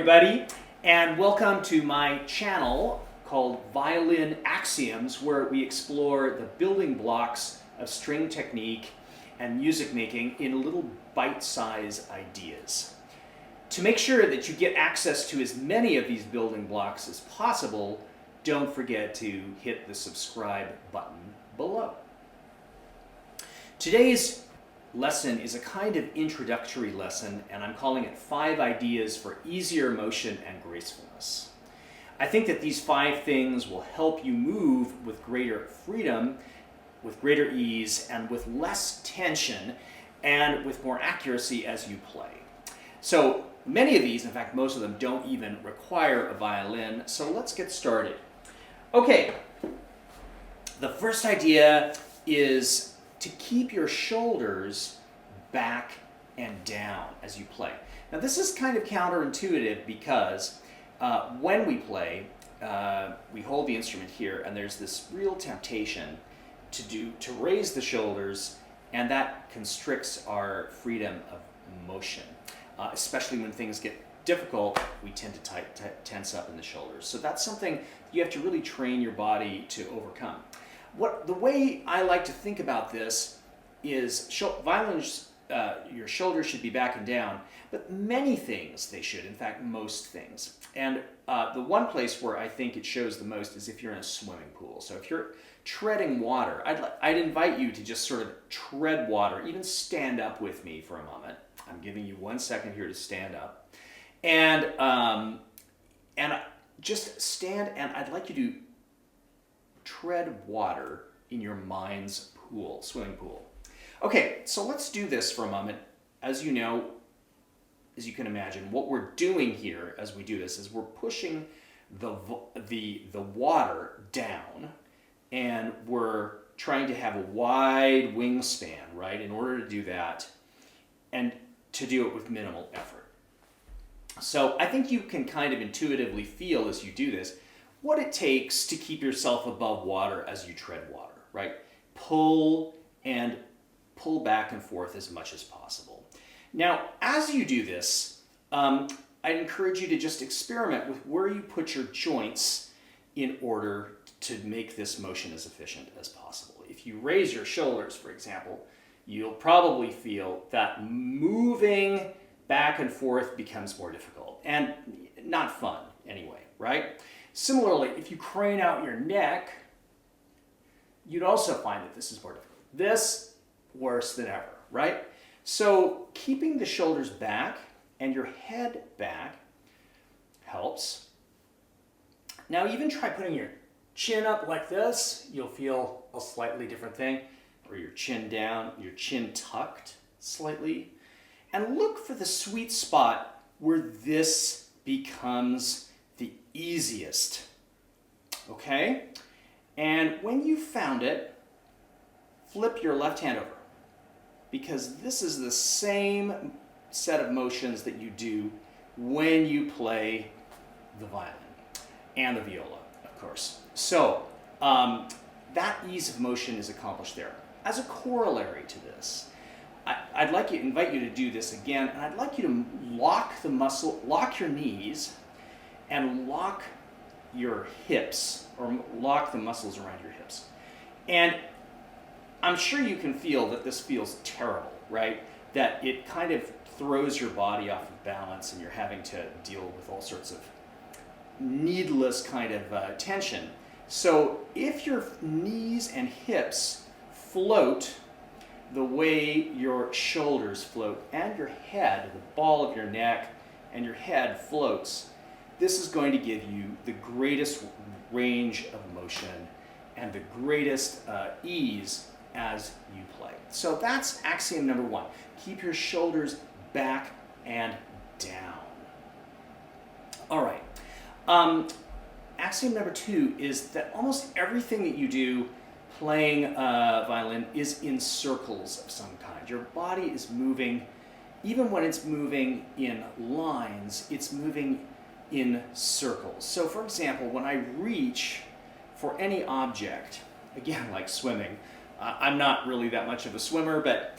everybody, and welcome to my channel called Violin Axioms, where we explore the building blocks of string technique and music making in little bite-sized ideas. To make sure that you get access to as many of these building blocks as possible, don't forget to hit the subscribe button below. Today's lesson is a kind of introductory lesson, and I'm calling it 5 Ideas for Easier Motion and Gracefulness. I think that these 5 things will help you move with greater freedom, with greater ease, and with less tension, and with more accuracy as you play. So many of these, in fact most of them, don't even require a violin, so let's get started. Okay, the first idea is to keep your shoulders back and down as you play. Now this is kind of counterintuitive because when we play, we hold the instrument here and there's this real temptation to raise the shoulders, and that constricts our freedom of motion. Especially when things get difficult, we tend to tense up in the shoulders. So that's something you have to really train your body to overcome. The way I like to think about this is violins, your shoulders should be back and down, but many things they should, in fact most things. And the one place where I think it shows the most is if you're in a swimming pool. So if you're treading water, I'd invite you to just sort of tread water, even stand up with me for a moment. I'm giving you 1 second here to stand up. And just stand, and I'd like you to tread water in your mind's pool, swimming pool. Okay, so let's do this for a moment. As you know, as you can imagine, what we're doing here as we do this is we're pushing the water down, and we're trying to have a wide wingspan, right, in order to do that, and to do it with minimal effort. So I think you can kind of intuitively feel as you do this what it takes to keep yourself above water as you tread water, right? Pull back and forth as much as possible. Now, as you do this, I'd encourage you to just experiment with where you put your joints in order to make this motion as efficient as possible. If you raise your shoulders, for example, you'll probably feel that moving back and forth becomes more difficult and not fun anyway, right? Similarly, if you crane out your neck, you'd also find that this is more difficult. This, worse than ever, right? So keeping the shoulders back and your head back helps. Now even try putting your chin up like this. You'll feel a slightly different thing. Or your chin down, your chin tucked slightly. And look for the sweet spot where this becomes the easiest, okay? And when you found it, flip your left hand over, because this is the same set of motions that you do when you play the violin and the viola, of course. So that ease of motion is accomplished there. As a corollary to this, I'd like to invite you to do this again, and I'd like you to lock your knees and lock your hips, or lock the muscles around your hips. And I'm sure you can feel that this feels terrible, right? That it kind of throws your body off of balance and you're having to deal with all sorts of needless kind of tension. So if your knees and hips float the way your shoulders float, and your head, the ball of your neck and your head floats, this is going to give you the greatest range of motion and the greatest ease as you play. So that's axiom number 1. Keep your shoulders back and down. All right. Axiom number 2 is that almost everything that you do playing violin is in circles of some kind. Your body is moving, even when it's moving in lines, it's moving in circles. So for example, when I reach for any object, again like swimming, I'm not really that much of a swimmer, but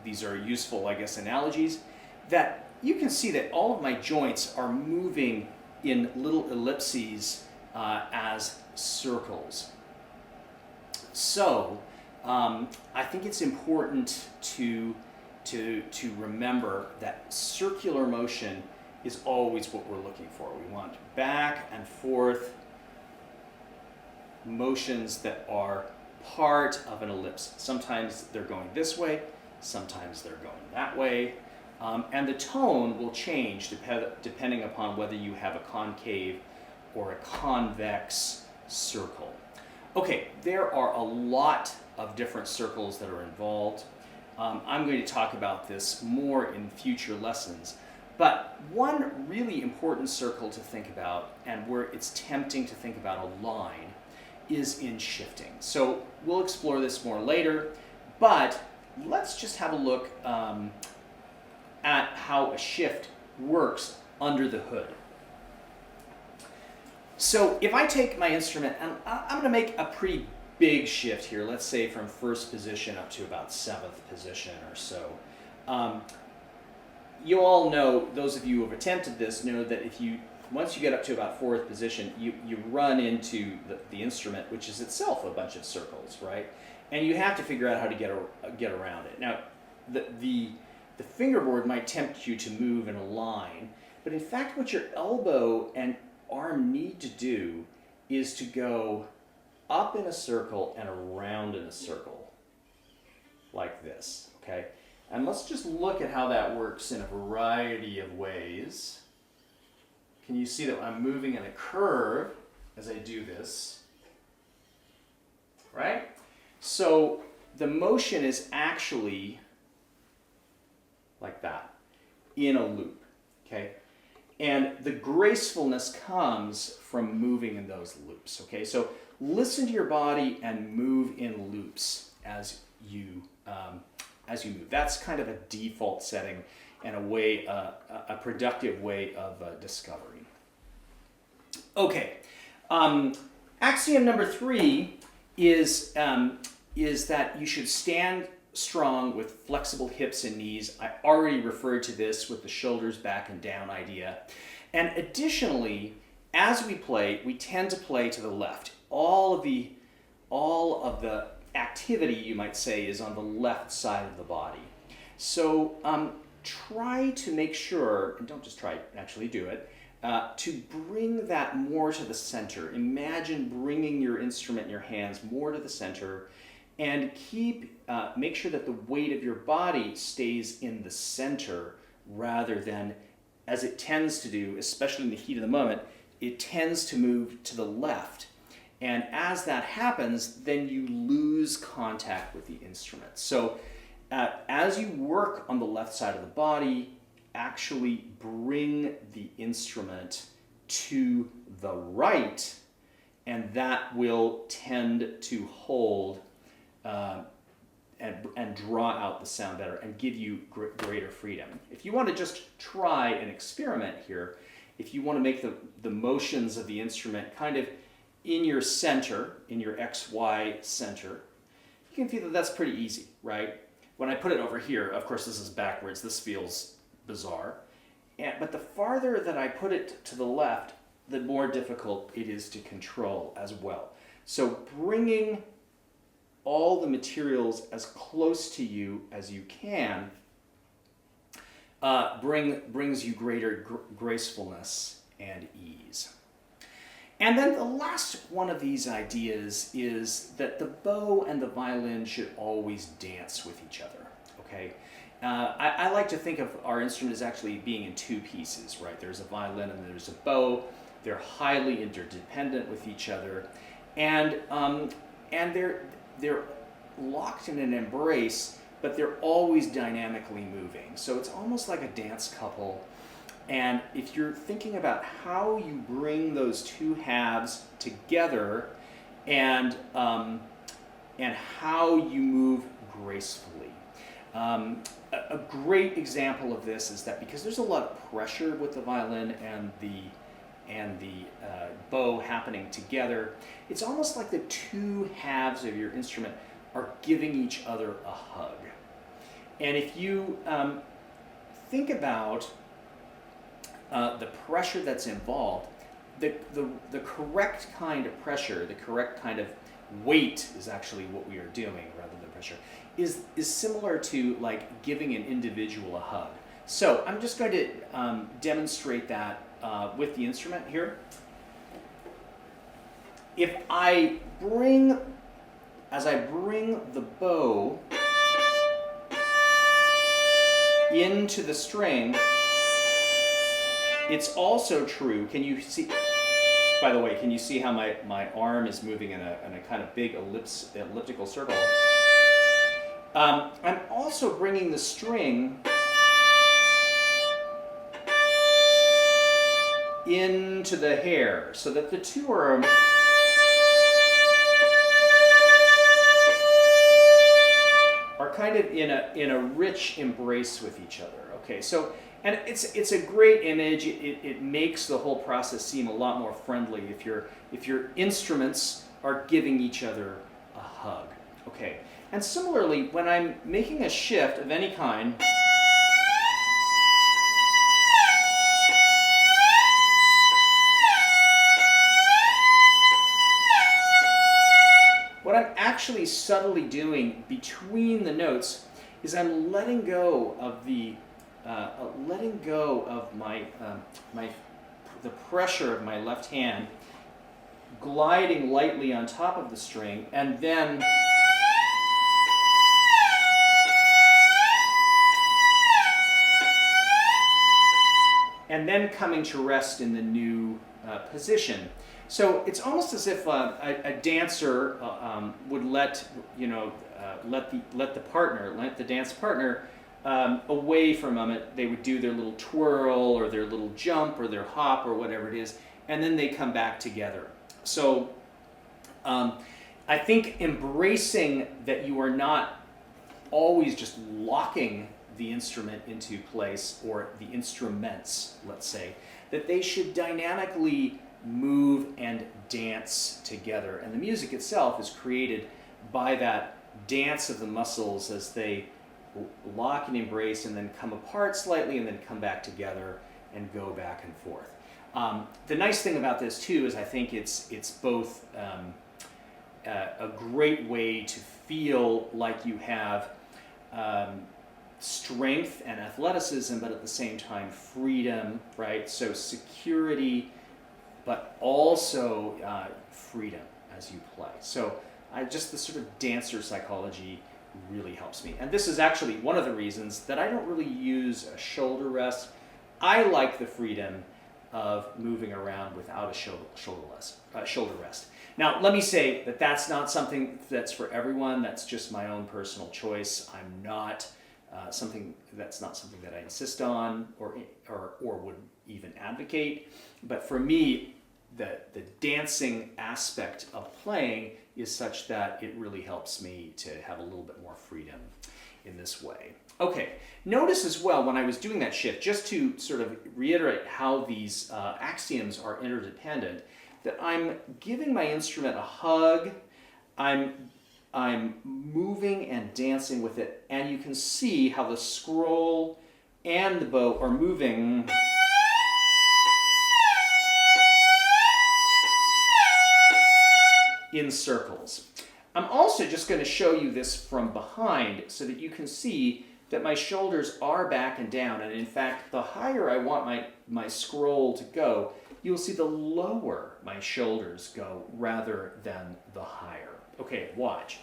these are useful, I guess, analogies, that you can see that all of my joints are moving in little ellipses as circles. So I think it's important to remember that circular motion is always what we're looking for. We want back and forth motions that are part of an ellipse. Sometimes they're going this way, sometimes they're going that way, and the tone will change depending upon whether you have a concave or a convex circle. Okay, there are a lot of different circles that are involved. I'm going to talk about this more in future lessons, but one really important circle to think about, and where it's tempting to think about a line, is in shifting. So we'll explore this more later, but let's just have a look at how a shift works under the hood. So if I take my instrument, and I'm going to make a pretty big shift here, let's say from first position up to about seventh position or so. You all know, those of you who have attempted this know that once you get up to about fourth position, you run into the instrument, which is itself a bunch of circles, right? And you have to figure out how to get around it. Now, the fingerboard might tempt you to move in a line, but in fact what your elbow and arm need to do is to go up in a circle and around in a circle, like this, okay? And let's just look at how that works in a variety of ways. Can you see that I'm moving in a curve as I do this, right? So the motion is actually like that, in a loop, okay? And the gracefulness comes from moving in those loops, okay? So listen to your body and move in loops as you move. That's kind of a default setting and a productive way of discovery. Okay, axiom number 3 is that you should stand strong with flexible hips and knees. I already referred to this with the shoulders back and down idea. And additionally, as we play, we tend to play to the left. All of the activity, you might say, is on the left side of the body. So try to make sure, and don't just try, actually do it, to bring that more to the center. Imagine bringing your instrument in your hands more to the center, and make sure that the weight of your body stays in the center rather than, as it tends to do, especially in the heat of the moment, it tends to move to the left. And as that happens, then you lose contact with the instrument. So as you work on the left side of the body, actually bring the instrument to the right, and that will tend to hold and draw out the sound better and give you greater freedom. If you want to just try an experiment here, if you want to make the motions of the instrument kind of in your center, in your XY center, you can feel that that's pretty easy, right? When I put it over here, of course this is backwards, this feels bizarre. But the farther that I put it to the left, the more difficult it is to control as well. So bringing all the materials as close to you as you can brings you greater gracefulness and ease. And then the last one of these ideas is that the bow and the violin should always dance with each other, okay? I like to think of our instrument as actually being in two pieces, right? There's a violin and there's a bow. They're highly interdependent with each other, and they're locked in an embrace, but they're always dynamically moving. So it's almost like a dance couple. And if you're thinking about how you bring those two halves together and how you move gracefully. A great example of this is that because there's a lot of pressure with the violin and the bow happening together, it's almost like the two halves of your instrument are giving each other a hug. And if you think about the pressure that's involved, the correct kind of pressure, the correct kind of weight is actually what we are doing rather than pressure, is similar to like giving an individual a hug. So I'm just going to demonstrate that with the instrument here. If I bring, as I bring the bow into the string, it's also true. Can you see, by the way, can you see how my arm is moving in a kind of big elliptical circle? I'm also bringing the string into the hair so that the two are kind of in a rich embrace with each other. Okay, so, and it's a great image. It makes the whole process seem a lot more friendly if your instruments are giving each other a hug. Okay, and similarly, when I'm making a shift of any kind, what I'm actually subtly doing between the notes is I'm letting go of the the pressure of my left hand, gliding lightly on top of the string, and then coming to rest in the new position. So it's almost as if a dancer would let the dance partner away for a moment. They would do their little twirl or their little jump or their hop or whatever it is, and then they come back together. So I think embracing that you are not always just locking the instrument into place, or the instruments, let's say, that they should dynamically move and dance together. And the music itself is created by that dance of the muscles as they lock and embrace and then come apart slightly and then come back together and go back and forth. The nice thing about this too is I think it's both a great way to feel like you have strength and athleticism, but at the same time freedom, right? So security, but also freedom as you play. So just the sort of dancer psychology really helps me. And this is actually one of the reasons that I don't really use a shoulder rest. I like the freedom of moving around without a shoulder rest. Now, let me say that that's not something that's for everyone. That's just my own personal choice. I'm not that's not something that I insist on or would even advocate. But for me, the dancing aspect of playing is such that it really helps me to have a little bit more freedom in this way. Okay, notice as well when I was doing that shift, just to sort of reiterate how these axioms are interdependent, that I'm giving my instrument a hug, I'm moving and dancing with it, and you can see how the scroll and the bow are moving in circles. I'm also just going to show you this from behind so that you can see that my shoulders are back and down, and in fact, the higher I want my scroll to go, you'll see the lower my shoulders go rather than the higher. Okay, watch.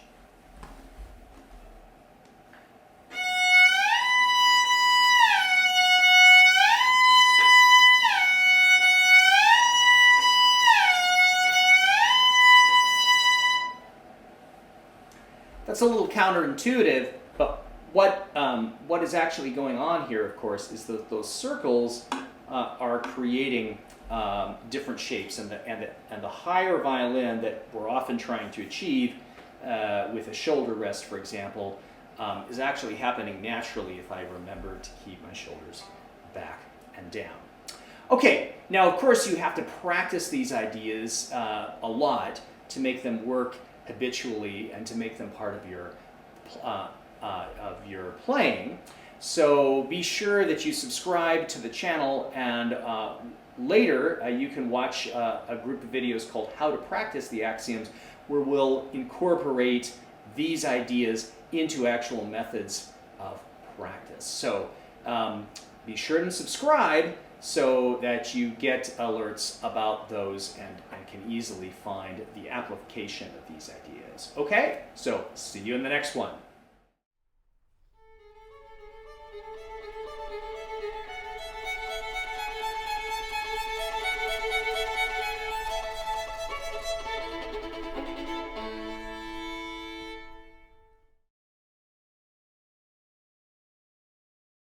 That's a little counterintuitive, but what is actually going on here, of course, is that those circles are creating different shapes, and the higher violin that we're often trying to achieve with a shoulder rest, for example, is actually happening naturally if I remember to keep my shoulders back and down. Okay, now of course you have to practice these ideas a lot to make them work habitually and to make them part of your playing. So be sure that you subscribe to the channel, and later you can watch a group of videos called How to Practice the Axioms, where we'll incorporate these ideas into actual methods of practice. So be sure to subscribe so that you get alerts about those and can easily find the application of these ideas. Okay, so see you in the next one.